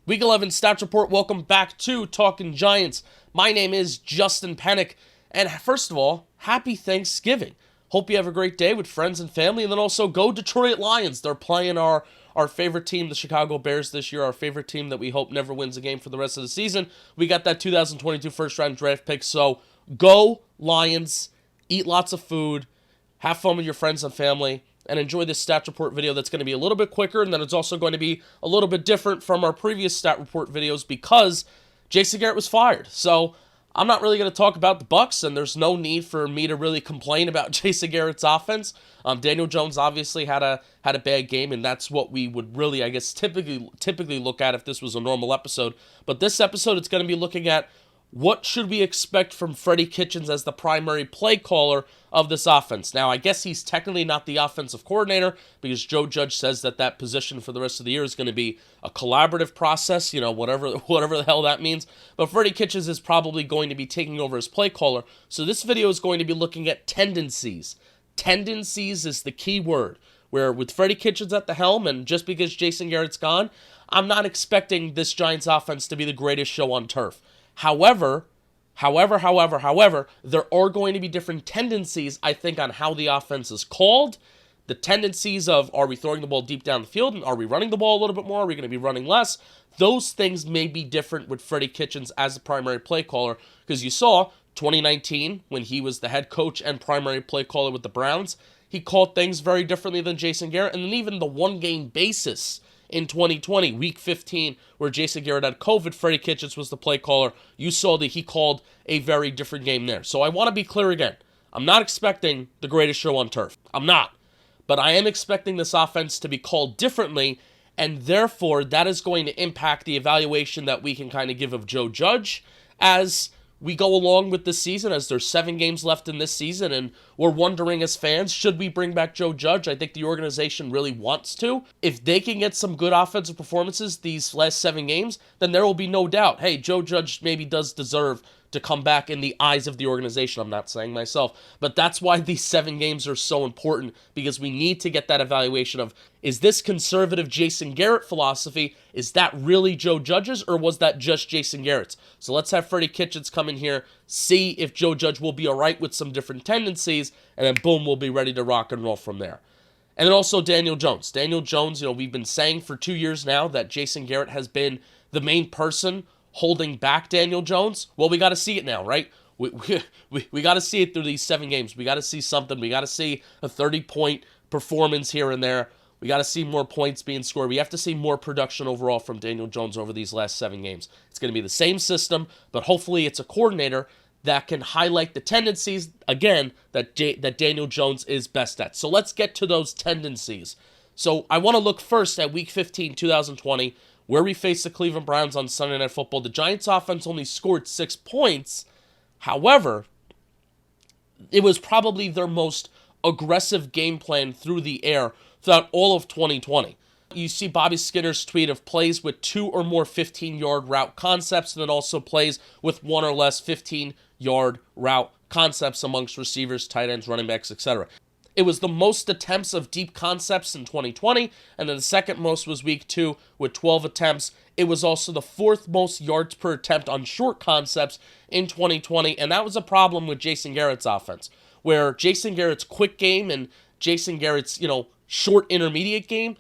Week 11 Stats Report. Welcome back to Talking Giants. My name is Justin Penik. And first of all, happy Thanksgiving. Hope you have a great day with friends and family. And then also go Detroit Lions. They're playing our favorite team, the Chicago Bears, this year. Our favorite team that we hope never wins a game for the rest of the season. We got that 2022 first-round draft pick. So go Lions. Eat lots of food. Have fun with your friends and family. And enjoy this stat report video that's going to be a little bit quicker, and then it's also going to be a little bit different from our previous stat report videos because Jason Garrett was fired. So I'm not really going to talk about the Bucs, and there's no need for me to really complain about Jason Garrett's offense. Daniel Jones obviously had a bad game, and that's what we would really, I guess, typically look at if this was a normal episode. But this episode, it's going to be looking at what should we expect from Freddie Kitchens as the primary play caller of this offense? Now, I guess he's technically not the offensive coordinator because Joe Judge says that position for the rest of the year is going to be a collaborative process, whatever the hell that means. But Freddie Kitchens is probably going to be taking over as play caller. So this video is going to be looking at tendencies. Tendencies is the key word, where with Freddie Kitchens at the helm, and just because Jason Garrett's gone, I'm not expecting this Giants offense to be the greatest show on turf. However, there are going to be different tendencies, I think, on how the offense is called. The tendencies of, are we throwing the ball deep down the field, and are we running the ball a little bit more? Are we going to be running less? Those things may be different with Freddie Kitchens as the primary play caller, because you saw 2019, when he was the head coach and primary play caller with the Browns, he called things very differently than Jason Garrett, and then even the one-game basis in 2020, Week 15, where Jason Garrett had COVID, Freddie Kitchens was the play caller. You saw that he called a very different game there. So I want to be clear again. I'm not expecting the greatest show on turf. I'm not. But I am expecting this offense to be called differently, and therefore that is going to impact the evaluation that we can kind of give of Joe Judge as we go along with this season, as there's 7 games left in this season, and we're wondering as fans, should we bring back Joe Judge? I think the organization really wants to. If they can get some good offensive performances these last 7 games, then there will be no doubt, hey, Joe Judge maybe does deserve to come back in the eyes of the organization. I'm not saying myself, but that's why these 7 games are so important, because we need to get that evaluation of, is this conservative Jason Garrett philosophy, is that really Joe Judge's, or was that just Jason Garrett's? So let's have Freddie Kitchens come in here, see if Joe Judge will be all right with some different tendencies, and then boom, we'll be ready to rock and roll from there. And then also Daniel Jones. Daniel Jones, we've been saying for 2 years now that Jason Garrett has been the main person holding back Daniel Jones. Well, we got to see it now, right? We got to see it through these 7 games. We got to see something. We got to see a 30-point performance here and there. We got to see more points being scored. We have to see more production overall from Daniel Jones over these last 7 games. It's going to be the same system, but hopefully it's a coordinator that can highlight the tendencies, again, that Daniel Jones is best at. So let's get to those tendencies. So I want to look first at Week 15, 2020, where we faced the Cleveland Browns on Sunday Night Football. The Giants offense only scored 6 points. However, it was probably their most aggressive game plan through the air throughout all of 2020. You see Bobby Skinner's tweet of plays with 2 or more 15-yard route concepts, and then also plays with 1 or less 15-yard route concepts amongst receivers, tight ends, running backs, etc. It was the most attempts of deep concepts in 2020, and then the second most was Week 2 with 12 attempts. It was also the 4th most yards per attempt on short concepts in 2020, and that was a problem with Jason Garrett's offense, where Jason Garrett's quick game and Jason Garrett's, short intermediate game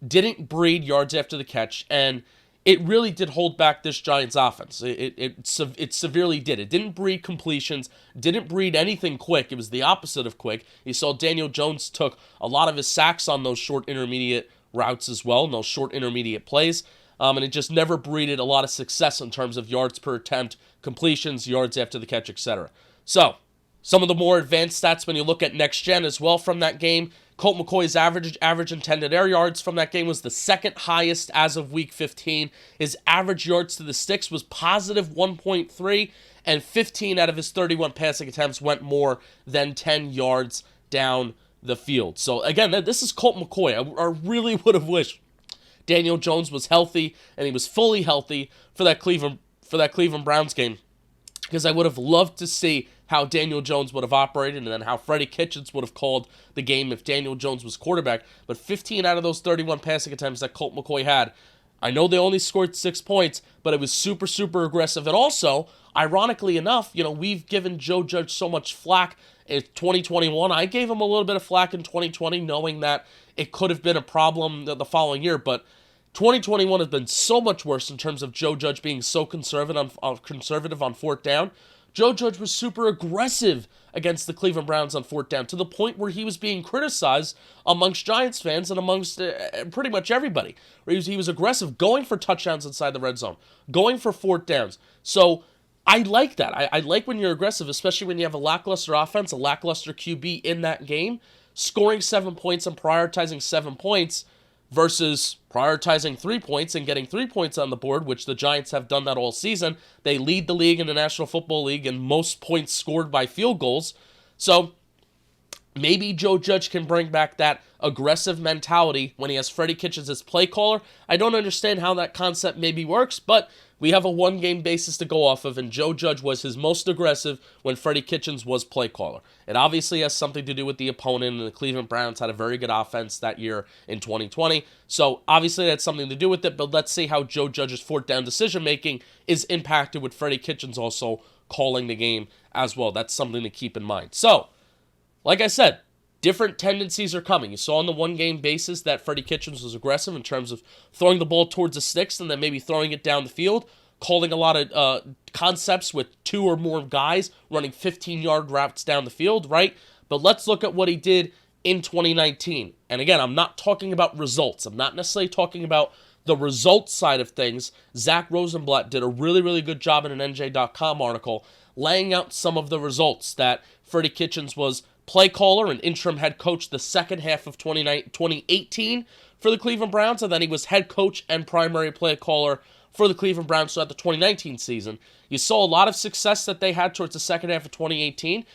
didn't breed yards after the catch, and it really did hold back this Giants offense. It severely did. It didn't breed completions, didn't breed anything quick. It was the opposite of quick. You saw Daniel Jones took a lot of his sacks on those short intermediate routes as well, and those short intermediate plays, and it just never breeded a lot of success in terms of yards per attempt, completions, yards after the catch, etc. So, some of the more advanced stats when you look at next gen as well from that game. Colt McCoy's average intended air yards from that game was the 2nd highest as of Week 15. His average yards to the sticks was positive 1.3, and 15 out of his 31 passing attempts went more than 10 yards down the field. So again, this is Colt McCoy. I really would have wished Daniel Jones was healthy, and he was fully healthy for that Cleveland Browns game, because I would have loved to see how Daniel Jones would have operated and then how Freddie Kitchens would have called the game if Daniel Jones was quarterback. But 15 out of those 31 passing attempts that Colt McCoy had, I know they only scored 6 points, but it was super, super aggressive. And also, ironically enough, we've given Joe Judge so much flack in 2021. I gave him a little bit of flack in 2020, knowing that it could have been a problem the following year. But 2021 has been so much worse in terms of Joe Judge being so conservative on fourth down. Joe Judge was super aggressive against the Cleveland Browns on fourth down, to the point where he was being criticized amongst Giants fans and amongst pretty much everybody. He was aggressive, going for touchdowns inside the red zone, going for fourth downs. So I like that. I like when you're aggressive, especially when you have a lackluster offense, a lackluster QB in that game, scoring 7 points and prioritizing 7 points versus prioritizing 3 points and getting 3 points on the board, which the Giants have done that all season. They lead the league in the National Football League in most points scored by field goals. So maybe Joe Judge can bring back that aggressive mentality when he has Freddie Kitchens as play caller. I don't understand how that concept maybe works, but we have a one-game basis to go off of, and Joe Judge was his most aggressive when Freddie Kitchens was play caller. It obviously has something to do with the opponent, and the Cleveland Browns had a very good offense that year in 2020. So obviously that's something to do with it, but let's see how Joe Judge's fourth down decision-making is impacted with Freddie Kitchens also calling the game as well. That's something to keep in mind. So, like I said, different tendencies are coming. You saw on the one-game basis that Freddie Kitchens was aggressive in terms of throwing the ball towards the sticks and then maybe throwing it down the field, calling a lot of concepts with 2 or more guys running 15-yard routes down the field, right? But let's look at what he did in 2019. And again, I'm not talking about results. I'm not necessarily talking about the results side of things. Zach Rosenblatt did a really, really good job in an NJ.com article laying out some of the results that Freddie Kitchens was play caller and interim head coach the second half of 2018 for the Cleveland Browns, and then he was head coach and primary play caller for the Cleveland Browns throughout the 2019 season. You saw a lot of success that they had towards the second half of 2018.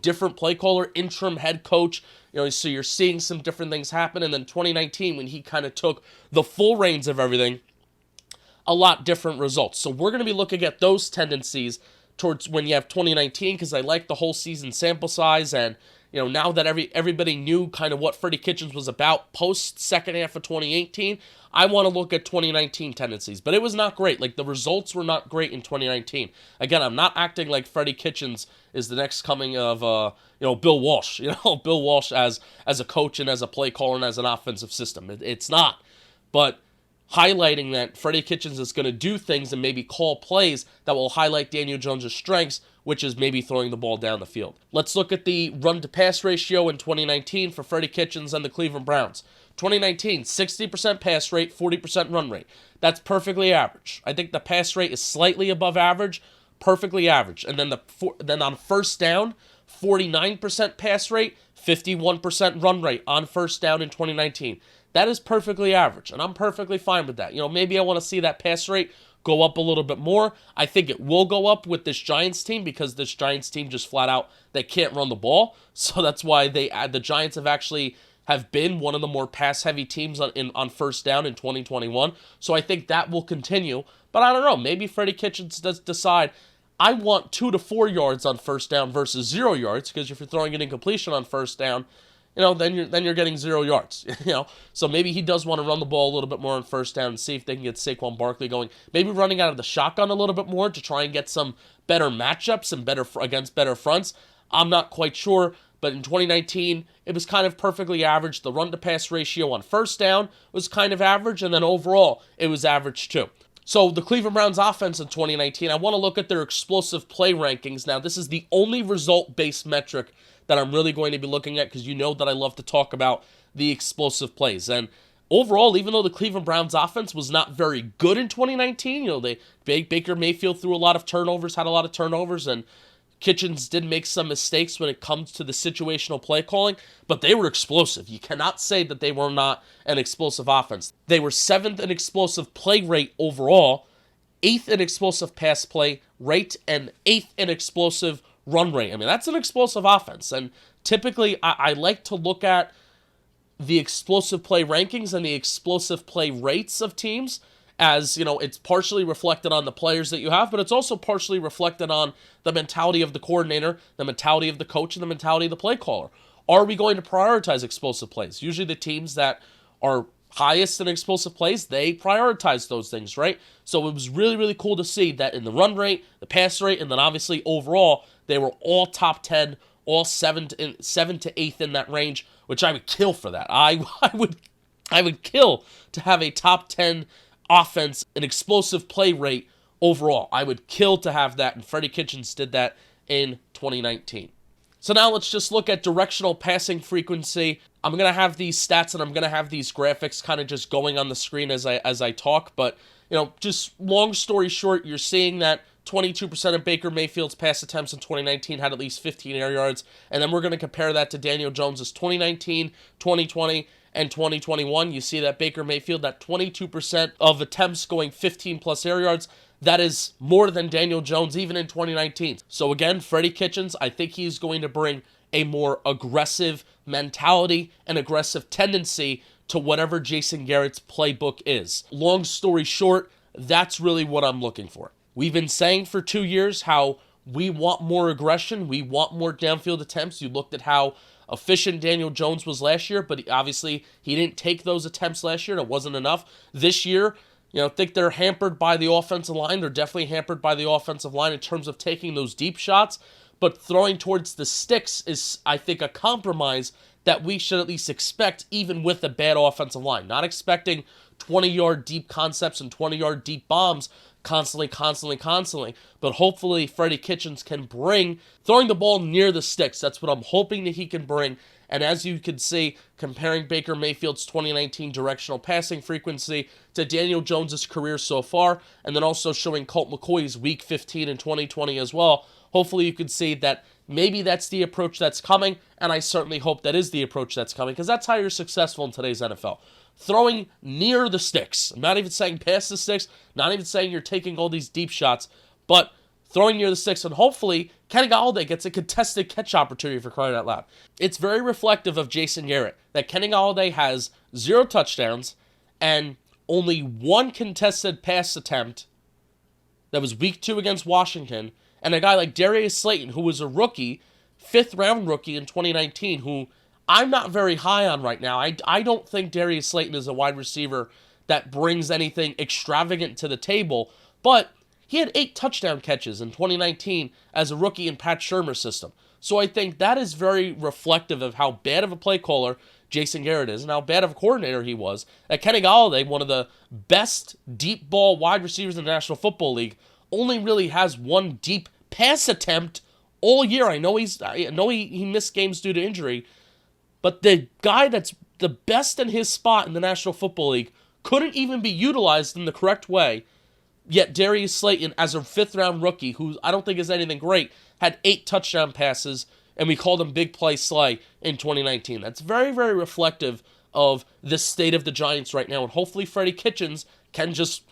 Different play caller, interim head coach. So you're seeing some different things happen. And then 2019, when he kind of took the full reins of everything, a lot different results. So we're going to be looking at those tendencies towards when you have 2019, because I like the whole season sample size, and now that everybody knew kind of what Freddie Kitchens was about post second half of 2018, I want to look at 2019 tendencies. But it was not great. Like, the results were not great in 2019. Again, I'm not acting like Freddie Kitchens is the next coming of Bill Walsh. Bill Walsh as a coach and as a play caller and as an offensive system. It's not. But highlighting that Freddie Kitchens is going to do things and maybe call plays that will highlight Daniel Jones' strengths, which is maybe throwing the ball down the field. Let's look at the run-to-pass ratio in 2019 for Freddie Kitchens and the Cleveland Browns. 2019, 60% pass rate, 40% run rate. That's perfectly average. I think the pass rate is slightly above average, perfectly average. And then on first down, 49% pass rate, 51% run rate on first down in 2019. That is perfectly average, and I'm perfectly fine with that. Maybe I want to see that pass rate go up a little bit more. I think it will go up with this Giants team, because this Giants team just flat out, they can't run the ball. So that's why the Giants have been one of the more pass-heavy teams on first down in 2021. So I think that will continue. But I don't know. Maybe Freddie Kitchens does decide, I want 2 to 4 yards on first down versus 0 yards, because if you're throwing an incompletion on first down, then you're getting 0 yards. So maybe he does want to run the ball a little bit more on first down and see if they can get Saquon Barkley going. Maybe running out of the shotgun a little bit more to try and get some better matchups and against better fronts. I'm not quite sure, but in 2019, it was kind of perfectly average. The run-to-pass ratio on first down was kind of average, and then overall, it was average too. So the Cleveland Browns offense in 2019, I want to look at their explosive play rankings. Now, this is the only result-based metric that I'm really going to be looking at, because you know that I love to talk about the explosive plays. And overall, even though the Cleveland Browns offense was not very good in 2019, Baker Mayfield threw a lot of turnovers, had a lot of turnovers, and Kitchens did make some mistakes when it comes to the situational play calling, but they were explosive. You cannot say that they were not an explosive offense. They were 7th in explosive play rate overall, 8th in explosive pass play rate, and 8th in explosive run rate. I mean, that's an explosive offense. And typically, I like to look at the explosive play rankings and the explosive play rates of teams as, it's partially reflected on the players that you have, but it's also partially reflected on the mentality of the coordinator, the mentality of the coach, and the mentality of the play caller. Are we going to prioritize explosive plays? Usually the teams that are highest in explosive plays, they prioritize those things, right? So it was really, really cool to see that in the run rate, the pass rate, and then obviously overall, they were all top 10, all 7 to 8th in that range, which I would kill for that. I would kill to have a top 10 offense, an explosive play rate overall. I would kill to have that, and Freddie Kitchens did that in 2019. So now let's just look at directional passing frequency. I'm going to have these stats and I'm going to have these graphics kind of just going on the screen as I talk, but just long story short, you're seeing that 22% of Baker Mayfield's pass attempts in 2019 had at least 15 air yards, and then we're going to compare that to Daniel Jones's 2019, 2020, and 2021. You see that Baker Mayfield, that 22% of attempts going 15 plus air yards, that is more than Daniel Jones even in 2019. So again, Freddy Kitchens, I think he's going to bring a more aggressive mentality and aggressive tendency to whatever Jason Garrett's playbook is. Long story short, that's really what I'm looking for. We've been saying for 2 years how we want more aggression, we want more downfield attempts. You looked at how efficient Daniel Jones was last year, but obviously he didn't take those attempts last year. It wasn't enough. This year, I think they're hampered by the offensive line. They're definitely hampered by the offensive line in terms of taking those deep shots, but throwing towards the sticks is, I think, a compromise that we should at least expect even with a bad offensive line. Not expecting 20-yard deep concepts and 20-yard deep bombs constantly, but hopefully Freddy Kitchens can bring throwing the ball near the sticks. That's what I'm hoping that he can bring. And as you can see, comparing Baker Mayfield's 2019 directional passing frequency to Daniel Jones's career so far, and then also showing Colt McCoy's week 15 in 2020 as well, hopefully you can see that maybe that's the approach that's coming, and I certainly hope that is the approach that's coming, because that's how you're successful in today's NFL. Throwing near the sticks. I'm not even saying past the sticks, not even saying you're taking all these deep shots, but throwing near the sticks, and hopefully Kenny Golladay gets a contested catch opportunity, for crying out loud. It's very reflective of Jason Garrett that Kenny Golladay has 0 touchdowns and only 1 contested pass attempt. That was week 2 against Washington, and a guy like Darius Slayton, who was a rookie, 5th round rookie in 2019, who I'm not very high on right now. I don't think Darius Slayton is a wide receiver that brings anything extravagant to the table, but he had 8 touchdown catches in 2019 as a rookie in Pat Shurmur's system. So I think that is very reflective of how bad of a play caller Jason Garrett is and how bad of a coordinator he was. That Kenny Golladay, one of the best deep ball wide receivers in the National Football League, only really has 1 deep pass attempt all year. I know he missed games due to injury, but the guy that's the best in his spot in the National Football League couldn't even be utilized in the correct way. Yet Darius Slayton, as a 5th-round rookie, who I don't think is anything great, had 8 touchdown passes, and we called him Big Play Slay in 2019. That's very, very reflective of the state of the Giants right now, and hopefully Freddy Kitchens can just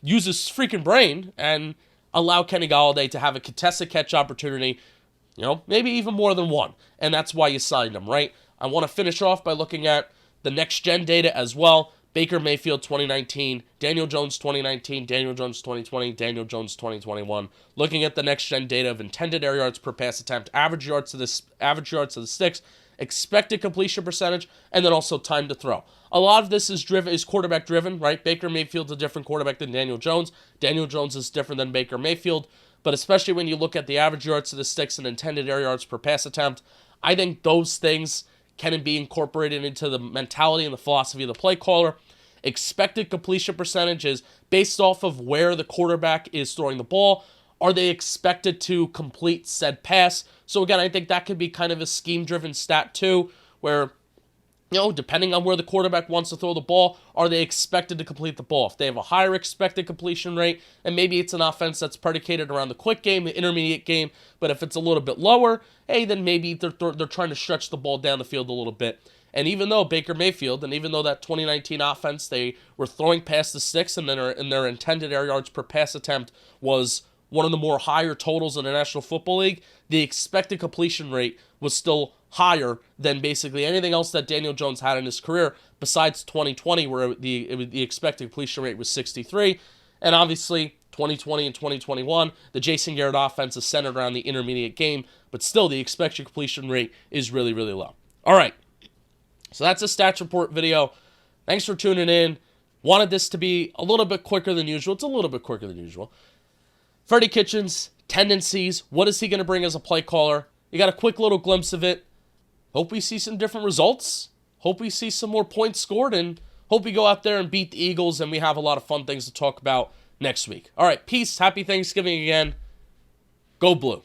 use his freaking brain and allow Kenny Golladay to have a contested catch opportunity, maybe even more than 1, and that's why you signed him, right? I want to finish off by looking at the next-gen data as well. Baker Mayfield 2019, Daniel Jones 2019, Daniel Jones 2020, Daniel Jones 2021. Looking at the next-gen data of intended air yards per pass attempt, average yards to the sticks, expected completion percentage, and then also time to throw. A lot of this is quarterback driven, right? Baker Mayfield's a different quarterback than Daniel Jones. Daniel Jones is different than Baker Mayfield. But especially when you look at the average yards to the sticks and intended air yards per pass attempt, I think those things can be incorporated into the mentality and the philosophy of the play caller. Expected completion percentage is based off of where the quarterback is throwing the ball. Are they expected to complete said pass? So again, I think that could be kind of a scheme-driven stat too, where, depending on where the quarterback wants to throw the ball, are they expected to complete the ball? If they have a higher expected completion rate, and maybe it's an offense that's predicated around the quick game, the intermediate game, but if it's a little bit lower, hey, then maybe they're trying to stretch the ball down the field a little bit. And even though Baker Mayfield, and even though that 2019 offense, they were throwing past the sticks and their intended air yards per pass attempt was one of the more higher totals in the National Football League, the expected completion rate was still higher than basically anything else that Daniel Jones had in his career besides 2020, where the expected completion rate was 63. And obviously, 2020 and 2021, the Jason Garrett offense is centered around the intermediate game, but still the expected completion rate is really, really low. All right. So that's a stats report video. Thanks for tuning in. Wanted this to be a little bit quicker than usual. It's a little bit quicker than usual. Freddie Kitchens, tendencies. What is he going to bring as a play caller? You got a quick little glimpse of it. Hope we see some different results. Hope we see some more points scored, and hope we go out there and beat the Eagles, and we have a lot of fun things to talk about next week. All right, peace. Happy Thanksgiving again. Go Blue.